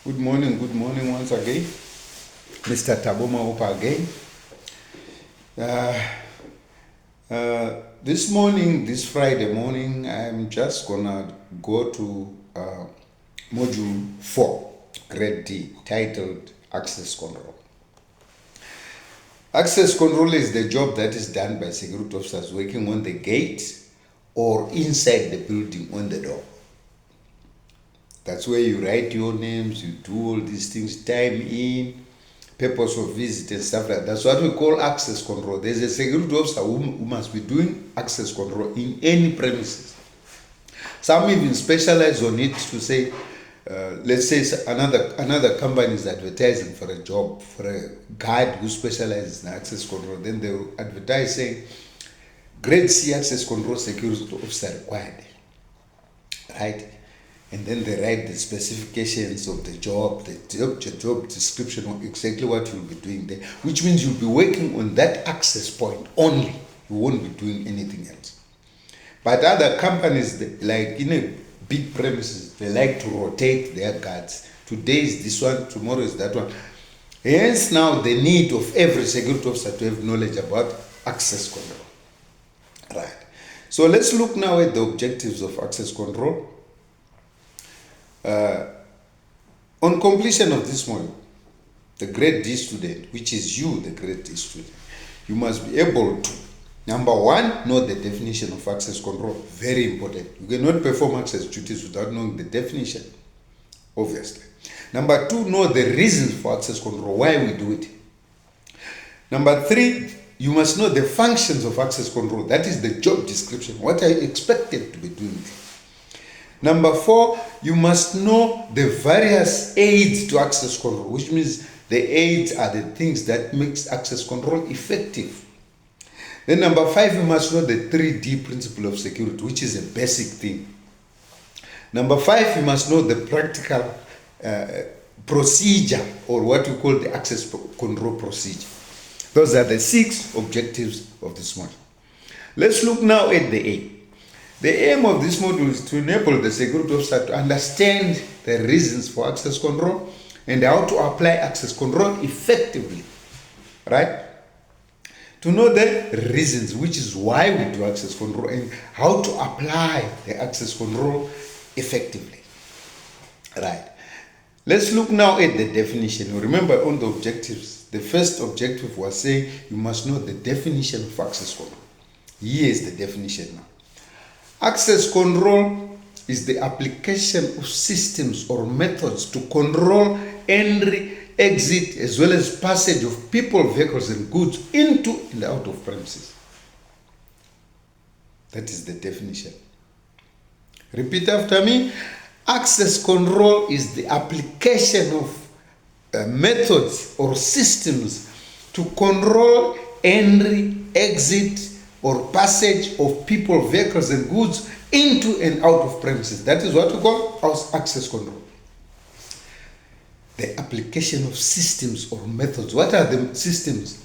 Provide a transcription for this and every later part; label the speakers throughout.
Speaker 1: Good morning once again. Mr. Taboma Opa again. This morning, this Friday morning, I'm just gonna go to module 4, grade D, titled Access Control. Access control is the job that is done by security officers working on the gate or inside the building on the door. That's where you write your names, you do all these things, time in, purpose of visit and stuff like that. That's what we call access control. There's a security officer who must be doing access control in any premises. Some even specialize on it to say, let's say another company is advertising for a job, for a guard who specializes in access control. Then they will advertise saying, grade C access control security officer required, right? And then they write the specifications of the job, the job description of exactly what you'll be doing there, which means you'll be working on that access point only. You won't be doing anything else. But other companies, like in a big premises, they like to rotate their guards. Today is this one, tomorrow is that one. Hence now the need of every security officer to have knowledge about access control. Right. So let's look now at the objectives of access control. On completion of this module, the grade D student, which is you, the grade D student, you must be able to, number one, know the definition of access control. Very important. You cannot perform access duties without knowing the definition, obviously. Number two, know the reasons for access control, why we do it. Number three, you must know the functions of access control. That is the job description, what I expected to be doing. Number four, you must know the various aids to access control, which means the aids are the things that makes access control effective. Then number five, you must know the 3D principle of security, which is a basic thing. Number five, you must know the practical procedure, or what we call the access control procedure. Those are the 6 objectives of this module. Let's look now at the aim. The aim of this module is to enable the security officer to understand the reasons for access control and how to apply access control effectively, right? To know the reasons, which is why we do access control, and how to apply the access control effectively, right? Let's look now at the definition. Remember on the objectives, the first objective was saying you must know the definition of access control. Here is the definition now. Access control is the application of systems or methods to control entry, exit, as well as passage of people, vehicles, and goods into and out of premises. That is the definition. Repeat after me. Access control is the application of methods or systems to control entry, exit, or passage of people, vehicles, and goods into and out of premises. That is what we call access control. The application of systems or methods. What are the systems?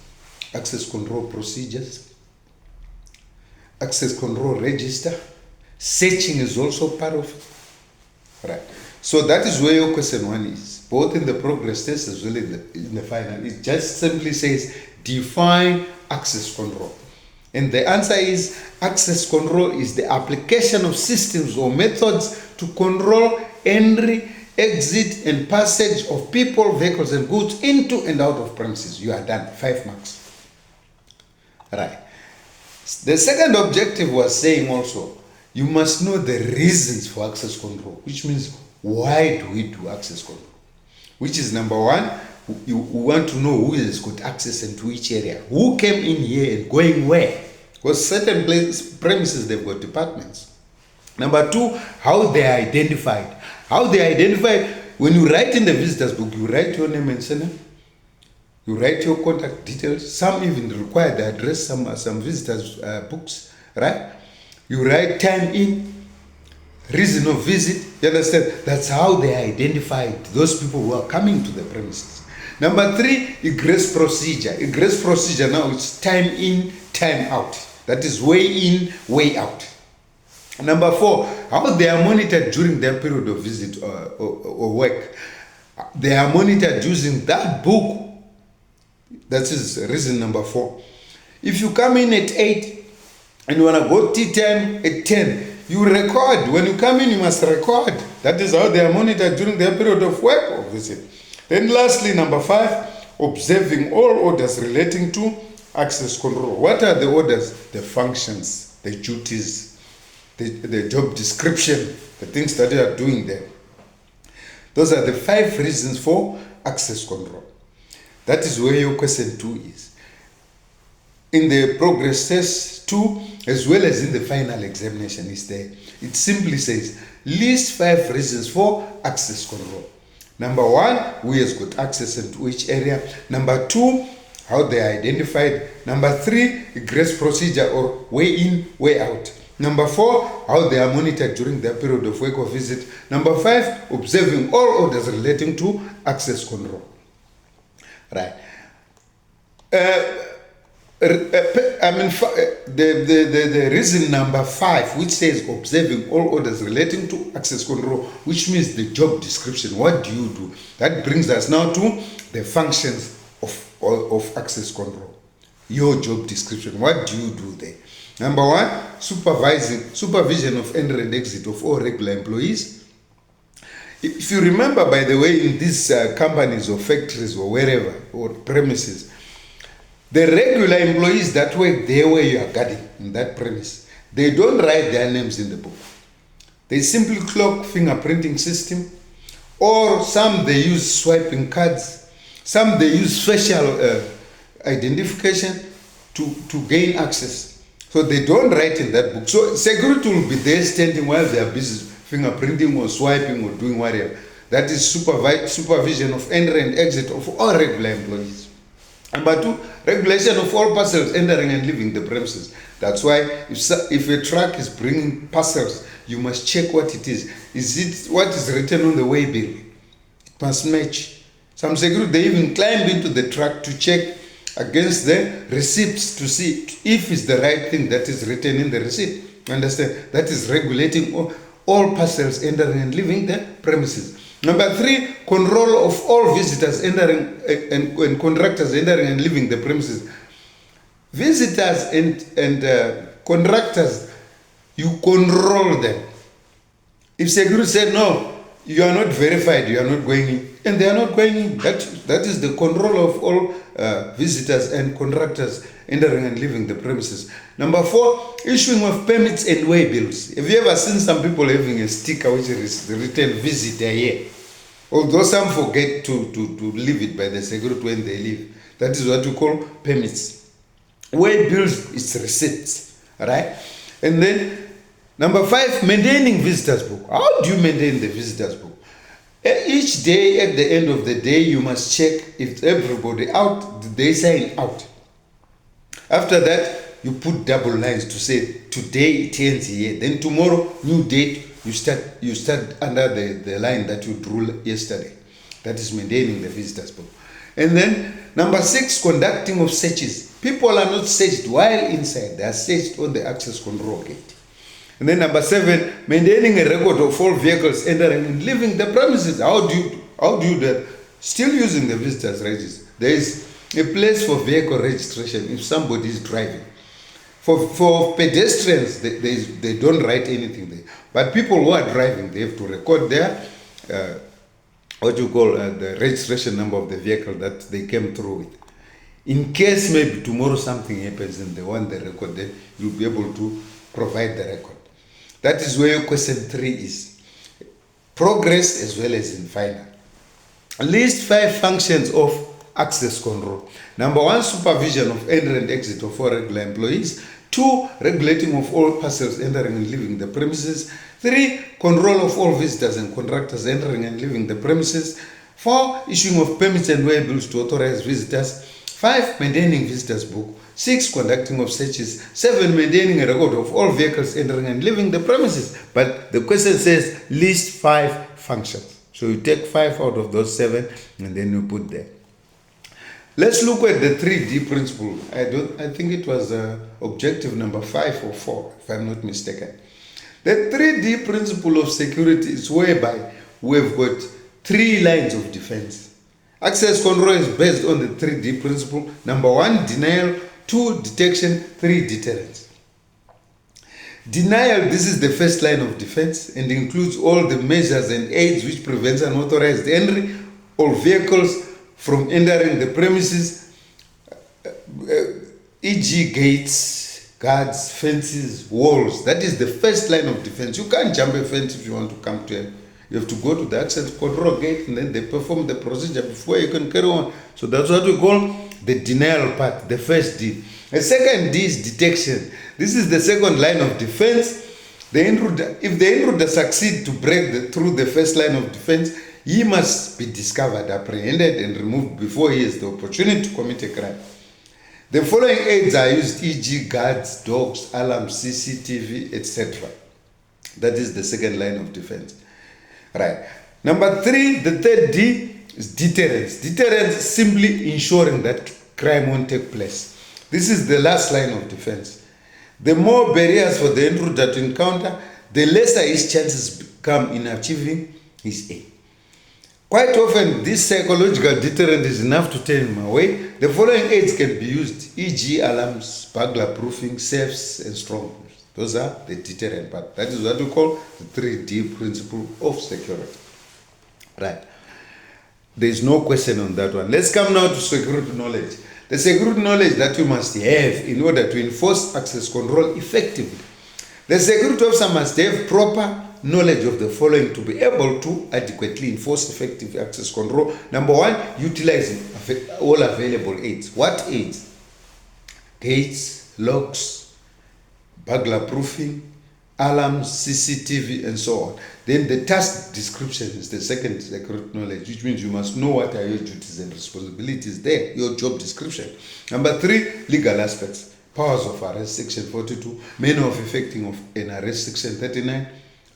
Speaker 1: Access control procedures, access control register, searching is also part of it. Right. So that is where your question 1 is, both in the progress test as well in the final. It just simply says define access control. And the answer is access control is the application of systems or methods to control entry, exit, and passage of people, vehicles, and goods into and out of premises. You are done. 5 marks. Right. The second objective was saying also, you must know the reasons for access control, which means why do we do access control? Which is number 1, you want to know who has got access into which area, who came in here and going where. Because certain premises, they've got departments. Number 2, how they are identified. How they are identified, when you write in the visitors book, you write your name and surname, you write your contact details. Some even require the address, some visitors books, right? You write time in, reason of visit. You understand? That's how they are identified, those people who are coming to the premises. Number 3, egress procedure. Egress procedure now is time in, time out. That is way in, way out. Number 4, how they are monitored during their period of visit or work. They are monitored using that book. That is reason number 4. If you come in at 8 and you want to go tea time at 10, you record. When you come in, you must record. That is how they are monitored during their period of work or visit. Then lastly, number 5, observing all orders relating to access control. What are the orders? The functions, the duties, the job description, the things that they are doing there. Those are the 5 reasons for access control. That is where your question 2 is. In the progress test 2, as well as in the final examination is there. It simply says, list 5 reasons for access control. Number 1, who has got access into which area. Number 2, how they are identified. Number 3, grace procedure or way in, way out. Number 4, how they are monitored during their period of work or visit. Number 5, observing all orders relating to access control. Right. The reason number 5, which says observing all orders relating to access control, which means the job description. What do you do? That brings us now to the functions of access control. Your job description. What do you do there? Number 1, supervision of entry and exit of all regular employees. If you remember, by the way, in these companies or factories or wherever, or premises, the regular employees that work there where you are guarding in that premise, they don't write their names in the book. They simply clock fingerprinting system, or some they use swiping cards, some they use facial identification to gain access. So they don't write in that book. So security will be there standing while they are busy fingerprinting or swiping or doing whatever. That is supervision of entry and exit of all regular employees. Number 2, regulation of all parcels entering and leaving the premises. That's why if a truck is bringing parcels, you must check what it is. Is it what is written on the way bill? It must match. Some security, they even climb into the truck to check against the receipts to see if it's the right thing that is written in the receipt. Understand? That is regulating all parcels entering and leaving the premises. Number 3, control of all visitors entering and contractors entering and leaving the premises. Visitors and contractors, you control them. If security said, no, you are not verified, you are not going in, and they are not going in, that is the control of all visitors and contractors entering and leaving the premises. Number 4, issuing of permits and way bills. Have you ever seen some people having a sticker which is written visitor here? Although some forget to leave it by the security when they leave. That is what we call permits. Way bills is receipts, right? And then number 5, maintaining visitors book. How do you maintain the visitors book? Each day, at the end of the day, you must check if everybody out, they sign out. After that, you put double lines to say today it ends here. Then tomorrow, new date, you start under the line that you drew yesterday. That is maintaining the visitors book. And then number 6, conducting of searches. People are not searched while inside. They are searched on the access control gate. And then number 7, maintaining a record of all vehicles entering and leaving the premises. How do you do that? Still using the visitors register. There is a place for vehicle registration if somebody is driving. For pedestrians, they don't write anything there. But people who are driving, they have to record their the registration number of the vehicle that they came through with. In case maybe tomorrow something happens and they want the record, then you'll be able to provide the record. That is where question 3 is. Progress as well as in final. List 5 functions of access control. Number 1, supervision of entry and exit of all regular employees. 2, regulating of all parcels entering and leaving the premises. 3, control of all visitors and contractors entering and leaving the premises. 4, issuing of permits and way bills to authorized visitors. 5, maintaining visitors book. 6, conducting of searches. 7, maintaining a record of all vehicles entering and leaving the premises. But the question says list 5 functions. So you take 5 out of those 7 and then you put there. Let's look at the 3D principle. I think it was objective number 5 or 4, if I'm not mistaken. The 3D principle of security is whereby we've got 3 lines of defense. Access control is based on the 3D principle. Number 1, denial. 2, detection. 3, deterrence. Denial, this is the first line of defense and includes all the measures and aids which prevents unauthorized entry or vehicles from entering the premises, e.g. gates, guards, fences, walls. That is the first line of defense. You can't jump a fence if you want to come to it. You have to go to the access control gate and then they perform the procedure before you can carry on. So that's what we call the denial part, the first D. The second D is detection. This is the second line of defense. If the intruder succeeds to break through the first line of defense, he must be discovered, apprehended, and removed before he has the opportunity to commit a crime. The following aids are used, e.g. guards, dogs, alarms, CCTV, etc. That is the second line of defense. Right. Number 3, the third D is deterrence. Deterrence is simply ensuring that crime won't take place. This is the last line of defense. The more barriers for the intruder to encounter, the lesser his chances become in achieving his aim. Quite often, this psychological deterrent is enough to turn him away. The following aids can be used, e.g. alarms, burglar proofing, safes, and strong. Those are the deterrent part. That is what we call the 3D principle of security. Right. There is no question on that one. Let's come now to security knowledge. The security knowledge that you must have in order to enforce access control effectively. The security officer must have proper knowledge of the following to be able to adequately enforce effective access control. Number 1, utilizing all available aids. What aids? Gates, locks, burglar proofing, alarms, CCTV, and so on. Then the task description is the second security knowledge, which means you must know what are your duties and responsibilities there, your job description. Number 3, legal aspects. Powers of arrest, section 42, manner of effecting of an arrest, section 39,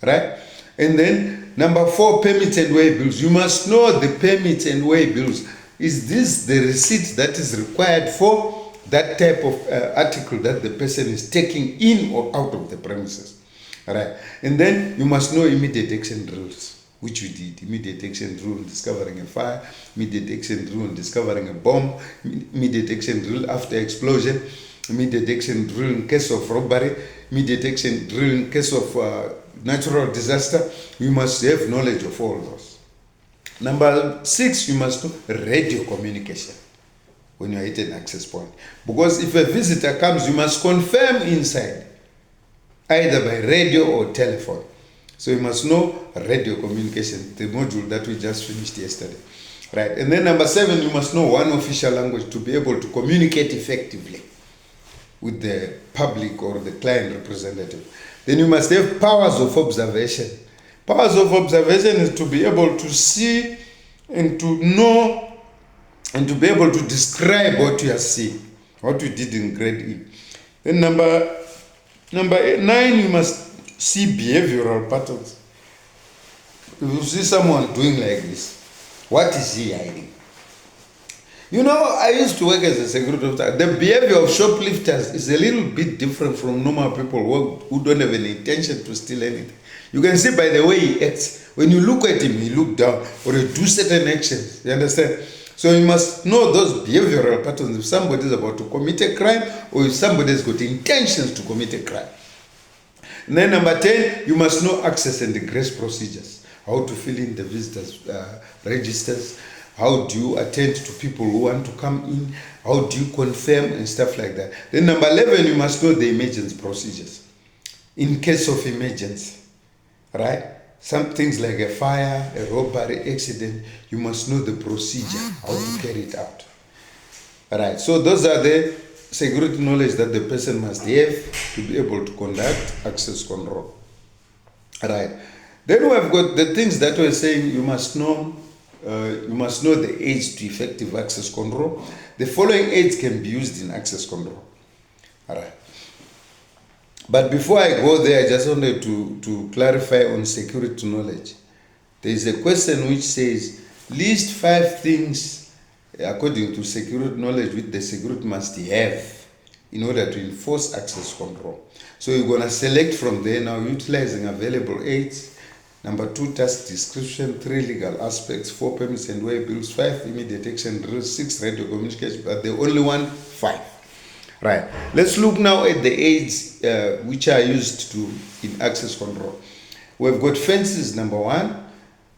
Speaker 1: right? And then number 4, permits and way bills. You must know the permits and way bills. Is this the receipt that is required for that type of article that the person is taking in or out of the premises? Right. And then you must know immediate action rules, which we did. Immediate action rule in discovering a fire, immediate action rule in discovering a bomb, immediate action rule after explosion, immediate action rule in case of robbery, immediate action rule in case of natural disaster. You must have knowledge of all those. Number 6, you must know radio communication when you are at an access point. Because if a visitor comes, you must confirm inside, either by radio or telephone. So you must know radio communication, the module that we just finished yesterday. Right. And then number 7, you must know one official language to be able to communicate effectively with the public or the client representative. Then you must have powers of observation. Powers of observation is to be able to see and to know and to be able to describe what you are seeing, what we did in grade E. Then number 9, you must see behavioral patterns. If you see someone doing like this, what is he hiding? You know, I used to work as a security officer. The behavior of shoplifters is a little bit different from normal people who don't have any intention to steal anything. You can see by the way he acts. When you look at him, he look down or he do certain actions. You understand? So you must know those behavioral patterns if somebody is about to commit a crime or if somebody has got intentions to commit a crime. And then number 10, you must know access and egress procedures. How to fill in the visitors' registers. How do you attend to people who want to come in? How do you confirm and stuff like that? Then number 11, you must know the emergency procedures. In case of emergency, right? Some things like a fire, a robbery, accident, you must know the procedure, how to carry it out. Right, so those are the security knowledge that the person must have to be able to conduct access control. Right, then we have got the things that we're saying you must know the aids to effective access control. The following aids can be used in access control. All right. But before I go there, I just wanted to clarify on security knowledge. There is a question which says, list 5 things according to security knowledge which the security must have in order to enforce access control. So you're going to select from there now, utilizing available aids, Number 2, task description. 3, legal aspects. 4, permits and way bills. 5, immediate action drills. 6, radio communication. But the only one, 5. Right. Let's look now at the aids which are used in access control. We've got fences, number 1.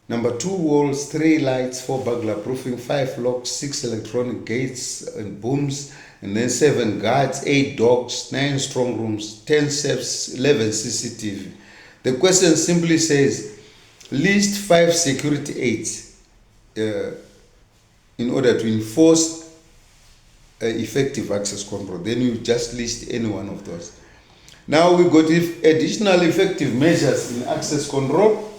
Speaker 1: Number 2, walls. 3, lights. 4, burglar proofing. 5, locks. 6, electronic gates and booms. And then 7, guards. 8, dogs. 9, strong rooms. 10, safes. 11, CCTV. The question simply says, list 5 security aids in order to enforce effective access control. Then you just list any one of those. Now we got additional effective measures in access control.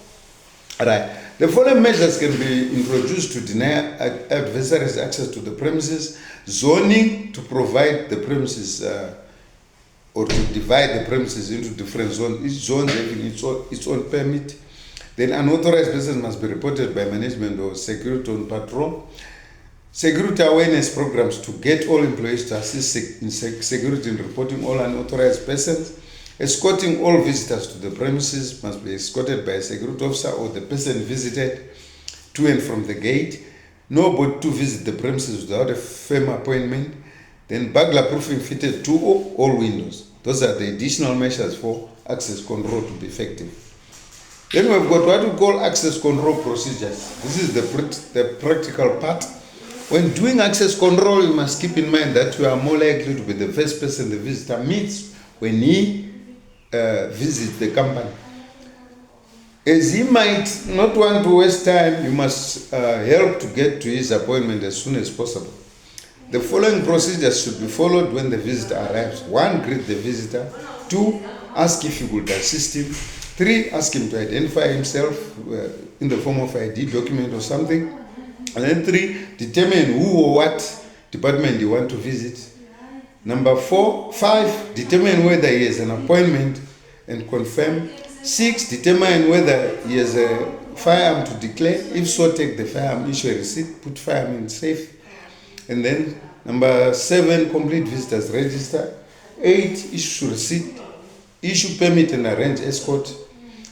Speaker 1: Right. The following measures can be introduced to deny adversaries access to the premises. Zoning, to provide the premises or to divide the premises into different zones, each zone having its own permit. Then unauthorized persons must be reported by management or security on patrol. Security awareness programs to get all employees to assist in security in reporting all unauthorized persons. Escorting all visitors to the premises must be escorted by a security officer or the person visited to and from the gate. Nobody to visit the premises without a firm appointment. Then burglar proofing fitted to all windows. Those are the additional measures for access control to be effective. Then we've got what we call access control procedures. This is the practical part. When doing access control, you must keep in mind that you are more likely to be the first person the visitor meets when he visits the company. As he might not want to waste time, you must help to get to his appointment as soon as possible. The following procedures should be followed when the visitor arrives. 1, greet the visitor. 2, ask if you could assist him. 3, ask him to identify himself in the form of ID document or something. And then 3, determine who or what department you want to visit. Number 5, determine whether he has an appointment and confirm. 6, determine whether he has a firearm to declare. If so, take the firearm, issue a receipt, put firearm in safe. And then number 7, complete visitors register. 8, issue receipt, issue permit and arrange escort.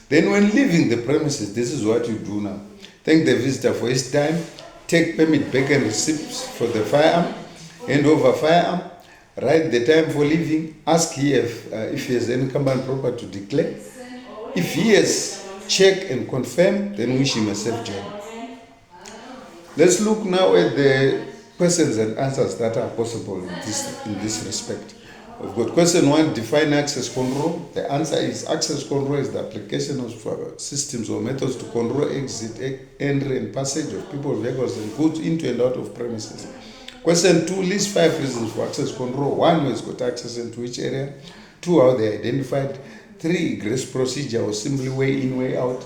Speaker 1: Then when leaving the premises, this is what you do now. Thank the visitor for his time. Take permit back and receipts for the firearm. Hand over firearm. Write the time for leaving. Ask if he has any company property to declare. If he has, check and confirm, then wish him a safe journey. Let's look now at the questions and answers that are possible in this respect. We've got question 1, define access control. The answer is access control is the application of systems or methods to control exit, entry and passage of people, vehicles and goods into and out of premises. Question 2, list 5 reasons for access control. 1, who has got access into which area. 2, how they are identified. 3, grace procedure or simply way in, way out.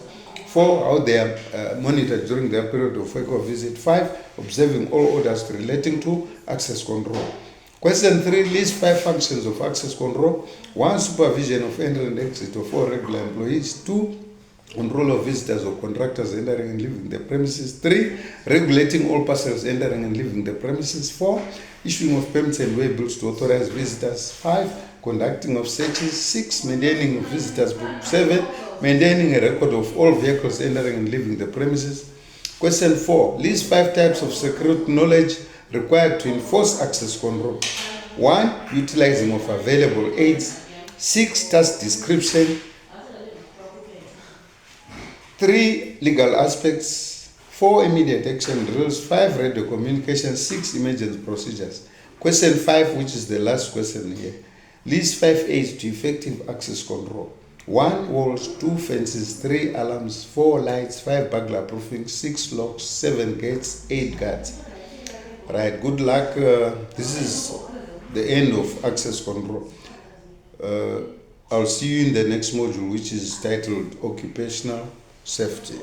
Speaker 1: 4, how they are monitored during their period of work or visit. 5, observing all orders relating to access control. Question 3, list 5 functions of access control. 1, supervision of entry and exit of all regular employees. 2, control of visitors or contractors entering and leaving the premises. 3, regulating all persons entering and leaving the premises. 4, issuing of permits and way bills to authorized visitors. 5, conducting of searches. 6, maintaining of visitors book. 7, maintaining a record of all vehicles entering and leaving the premises. Question 4, list 5 types of security knowledge required to enforce access control. 1, utilizing of available aids. 6, task description. 3, legal aspects. 4, immediate action drills. 5, radio communication. 6, emergency procedures. Question 5, which is the last question here. List 5 aids to effective access control. 1, walls. 2, fences. 3, alarms. 4, lights. 5, burglar proofing. 6, locks. 7, gates. 8, guards. Right, good luck. This is the end of access control. I'll see you in the next module, which is titled Occupational Safety.